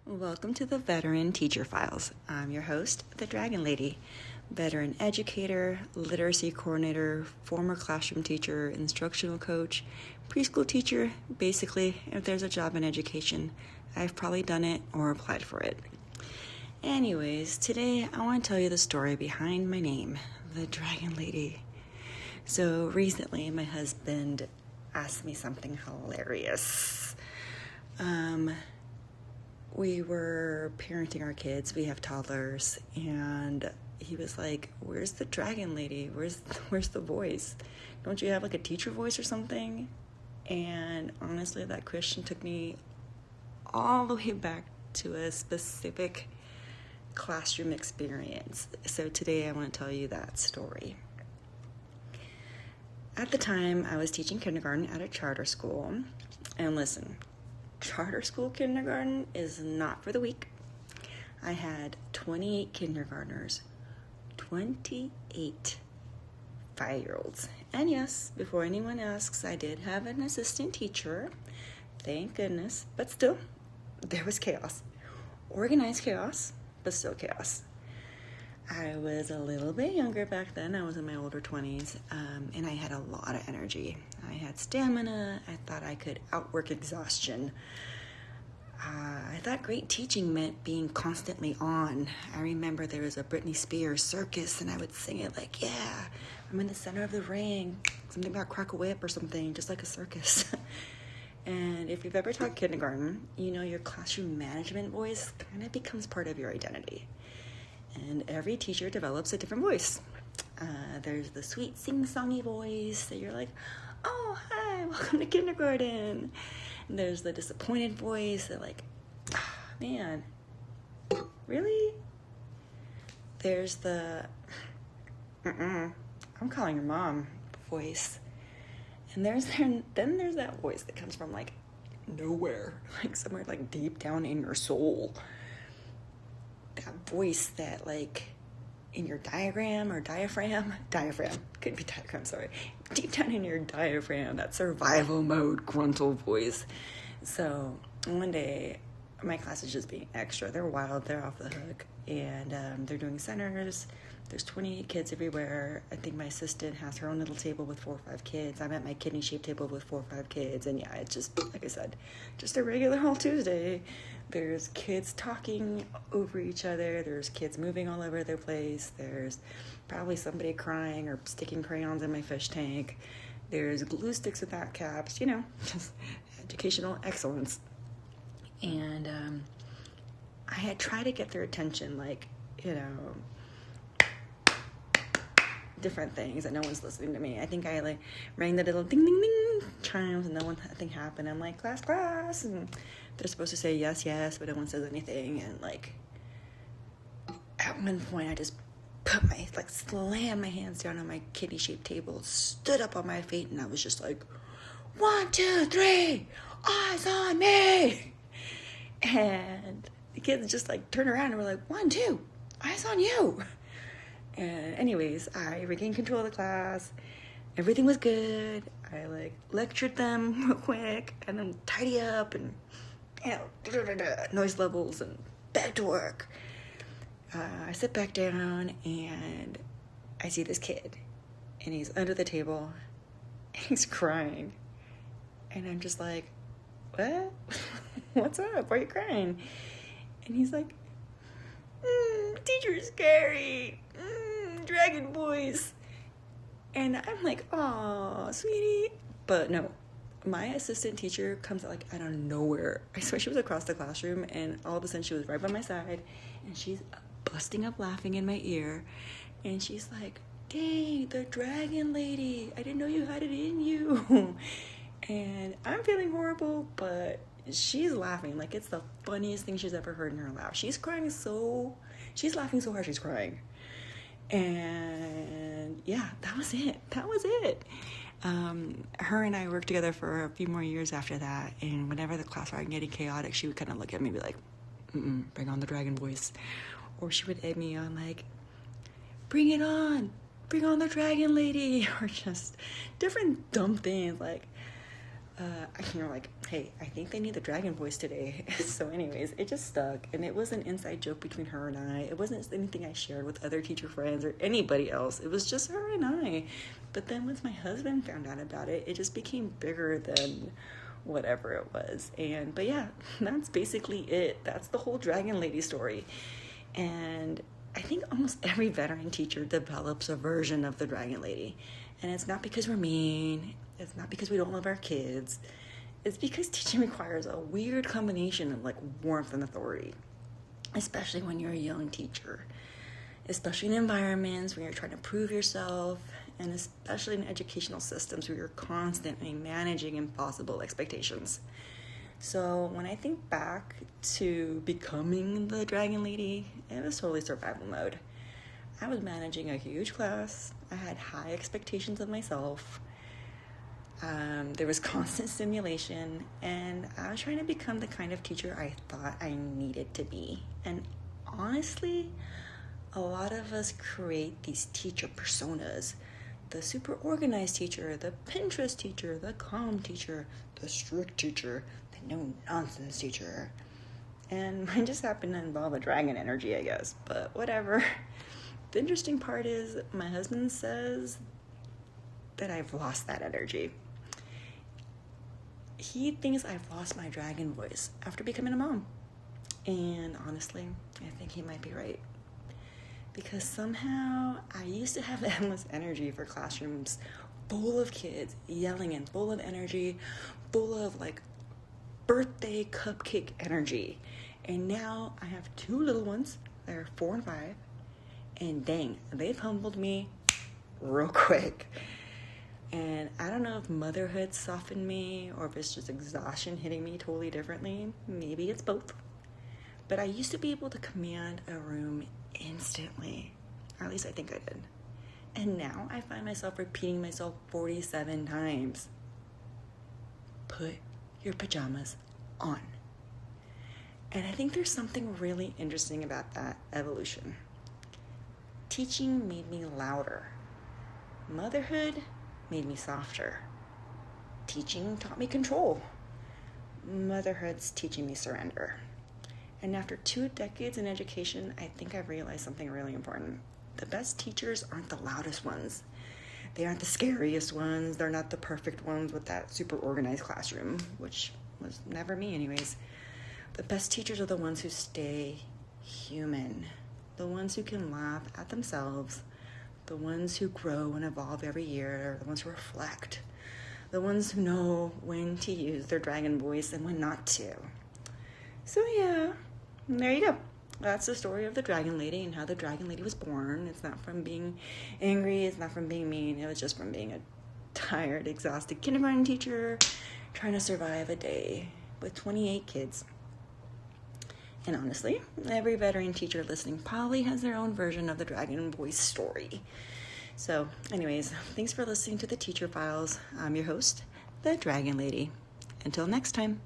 Welcome to the Veteran Teacher Files. I'm your host, the Dragon Lady, veteran educator, literacy coordinator, former classroom teacher, instructional coach, preschool teacher. Basically, if there's a job in education, I've probably done it or applied for it. Anyways, today I want to tell you the story behind my name, the Dragon Lady. So recently, my husband asked me something hilarious. We were parenting our kids. We have toddlers, and he was like, "Where's the Dragon Lady? Where's the voice? Don't you have like a teacher voice or something?" And honestly, that question took me all the way back to a specific classroom experience. So today I want to tell you that story. At the time, I was teaching kindergarten at a charter school, and listen, charter school kindergarten is not for the weak. I had 28 kindergartners, 28 5-year-olds. And yes, before anyone asks, I did have an assistant teacher, thank goodness, but still, there was chaos. Organized chaos, but still chaos. I was a little bit younger back then. I was in my older 20s, and I had a lot of energy. I had stamina. I thought I could outwork exhaustion. I thought great teaching meant being constantly on. I remember there was a Britney Spears circus, and I would sing it like, yeah, I'm in the center of the ring. Something about crack a whip or something, just like a circus. And if you've ever taught kindergarten, you know your classroom management voice kind of becomes part of your identity. And every teacher develops a different voice. There's the sweet sing-songy voice that you're like, "Oh, hi, welcome to kindergarten." And there's the disappointed voice that like, man, really? There's the, I'm calling your mom voice. And then there's that voice that comes from like nowhere, like somewhere like deep down in your soul. That voice that like in your diaphragm, could be diaphragm, sorry, deep down in your diaphragm, that survival mode gruntle voice. So one day my class is just being extra. They're wild, they're off the hook, and they're doing centers. There's 28 kids everywhere. I think my assistant has her own little table with 4 or 5 kids. I'm at my kidney-shaped table with 4 or 5 kids. And yeah, it's just, like I said, just a regular old Tuesday. There's kids talking over each other. There's kids moving all over their place. There's probably somebody crying or sticking crayons in my fish tank. There's glue sticks without caps, just educational excellence. And I had tried to get their attention, different things, and no one's listening to me. I think I rang the little ding ding ding chimes, and nothing happened. I'm like, class, and they're supposed to say yes, but no one says anything. And at one point I just slammed my hands down on my kidney-shaped table, stood up on my feet, and I was just like, 1, 2, 3, eyes on me. And the kids just turned around and were like, 1, 2, eyes on you. And anyways, I regained control of the class. Everything was good. I lectured them real quick and then tidy up and noise levels and back to work. I sit back down and I see this kid, and he's under the table and he's crying. And I'm just like, what? What's up? Why are you crying? And he's like, teacher's scary. Dragon voice. And I'm like, aw, sweetie. But no, my assistant teacher comes out out of nowhere. I swear she was across the classroom, and all of a sudden she was right by my side, and she's busting up laughing in my ear. And she's like, dang, the Dragon Lady. I didn't know you had it in you. And I'm feeling horrible, but she's laughing like it's the funniest thing she's ever heard in her life. She's laughing so hard she's crying. And yeah, that was it. Her and I worked together for a few more years after that, and whenever the class started getting chaotic, she would kind of look at me and be like, bring on the dragon voice. Or she would egg me on bring it on the Dragon Lady. Or just different dumb things You're like, hey, I think they need the dragon voice today. So anyways, it just stuck, and it was an inside joke between her and I. It wasn't anything I shared with other teacher friends or anybody else. It was just her and I. But then once my husband found out about it, it just became bigger than whatever it was. But yeah, that's basically it. That's the whole dragon lady story. And I think almost every veteran teacher develops a version of the dragon lady. And it's not because we're mean. It's not because we don't love our kids. It's because teaching requires a weird combination of like warmth and authority, especially when you're a young teacher, especially in environments where you're trying to prove yourself, and especially in educational systems where you're constantly managing impossible expectations. So when I think back to becoming the dragon lady, it was totally survival mode. I was managing a huge class. I had high expectations of myself. There was constant stimulation, and I was trying to become the kind of teacher I thought I needed to be. And honestly, a lot of us create these teacher personas. The super organized teacher, the Pinterest teacher, the calm teacher, the strict teacher, the no-nonsense teacher. And mine just happened to involve a dragon energy, I guess, but whatever. The interesting part is my husband says that I've lost that energy. He thinks I've lost my dragon voice after becoming a mom. And honestly, I think he might be right. Because somehow I used to have endless energy for classrooms full of kids yelling and full of energy, full of like birthday cupcake energy. And now I have 2 little ones. They're 4 and 5. And dang, they've humbled me real quick. And I don't know if motherhood softened me or if it's just exhaustion hitting me totally differently. Maybe it's both. But I used to be able to command a room instantly. Or at least I think I did. And now I find myself repeating myself 47 times. Put your pajamas on. And I think there's something really interesting about that evolution. Teaching made me louder. Motherhood made me softer. Teaching taught me control. Motherhood's teaching me surrender. And after 2 decades in education, I think I've realized something really important. The best teachers aren't the loudest ones. They aren't the scariest ones. They're not the perfect ones with that super organized classroom, which was never me anyways. The best teachers are the ones who stay human. The ones who can laugh at themselves. The ones who grow and evolve every year. The ones who reflect. The ones who know when to use their dragon voice and when not to. So yeah, there you go. That's the story of the dragon lady and how the dragon lady was born. It's not from being angry. It's not from being mean. It was just from being a tired, exhausted kindergarten teacher trying to survive a day with 28 kids. And honestly, every veteran teacher listening probably has their own version of the dragon voice story. So anyways, thanks for listening to the Teacher Files. I'm your host, the Dragon Lady. Until next time.